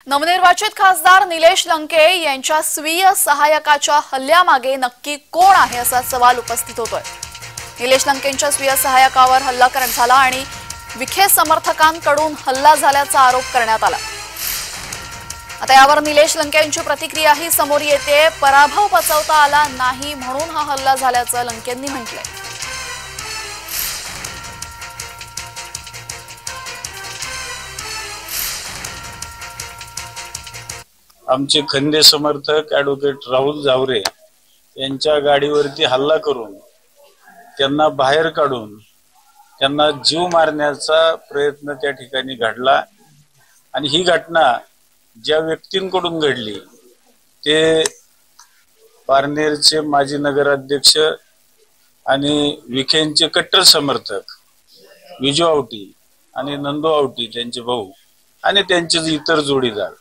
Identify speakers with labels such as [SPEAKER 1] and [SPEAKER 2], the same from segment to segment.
[SPEAKER 1] नवनिर्वाचित खासदार निलेश लंके यांच्या स्वीय सहायकाच्या हल्ल्यामागे नक्की कोण आहे असा सवाल उपस्थित होतोय। निलेश लंकेंच्या स्वीय सहायकावर हल्ला करण्यात झाला आणि विखे समर्थकांकडून हल्ला झाल्याचा आरोप करण्यात आला। आता यावर निलेश लंके यांची प्रतिक्रिया ही समोर येते। पराभव पचवता आला नाही म्हणून हा हल्ला झाल्याचं लंकेंनी म्हटलंय।
[SPEAKER 2] आमचे खंदे समर्थक ॲडव्होकेट राहुल जावरे यांच्या गाडीवरती हल्ला करून त्यांना बाहेर काढून त्यांना जीव मारण्याचा प्रयत्न त्या ठिकाणी घडला आणि ही घटना ज्या व्यक्तींकडून घडली ते पारनेरचे माजी नगराध्यक्ष आणि विखेंचे कट्टर समर्थक विजू आवटी आणि नंदू आवटी त्यांचे भाऊ आणि त्यांचे इतर जोडीदार।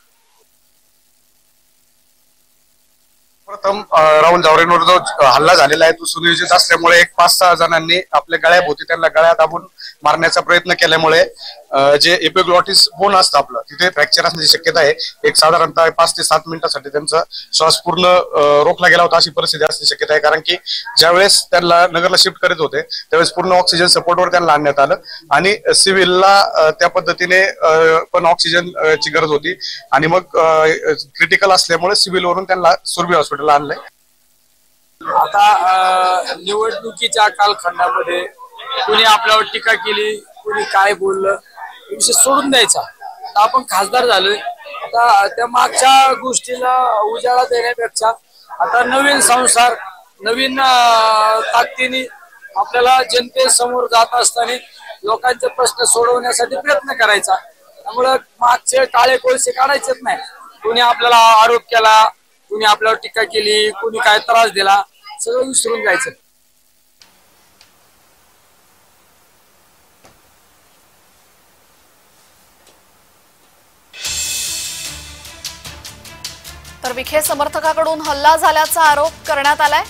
[SPEAKER 3] प्रथम राहुल जावरेंवर जो हल्ला झालेला आहे तो सुनियोजित असल्यामुळे एक 5-6 जणांनी आपल्या गळ्याभोवती त्यांना गळ्या दाबून मारण्याचा प्रयत्न केल्यामुळे जे एपिग्लॉटिस बोन असतं आपलं तिथे फ्रॅक्चर असण्याची शक्यता आहे। एक साधारणतः 5 ते 7 मिनिटांसाठी त्यांचा श्वास पूर्ण रोखला गेला होता अशी परिस्थिती असण्याची शक्यता आहे, कारण की ज्यावेळेस त्यांना नगरला शिफ्ट करत होते त्यावेळेस पूर्ण ऑक्सिजन सपोर्टवर त्यांना आणण्यात आलं आणि सिव्हिलला त्या पद्धतीने पण ऑक्सिजन ची गरज होती आणि मग क्रिटिकल असल्यामुळे सिव्हिलवरून त्यांना सुरभी हॉस्पिटलला आणलंय।
[SPEAKER 4] आता निवडणुकीच्या कालखंडामध्ये कोणी आपल्यावर टीका केली, कोणी काय बोललं विषय सोडून द्यायचा। आता आपण खासदार झालोय, आता त्या मागच्या गोष्टीला उजाळा देण्यापेक्षा आता नवीन संसार नवीन ताकदीने आपल्याला जनतेसमोर जात असताना लोकांचे प्रश्न सोडवण्यासाठी प्रयत्न करायचा। त्यामुळे मागचे काळे कोळसे काढायचेच नाही। कोणी आपल्याला आरोप केला, कोणी आपल्यावर टीका केली, कोणी काय त्रास दिला, सगळं विसरून जायचं।
[SPEAKER 1] तर विखे समर्थकाकडून हल्ला झाल्याचा आरोप करण्यात आलाय।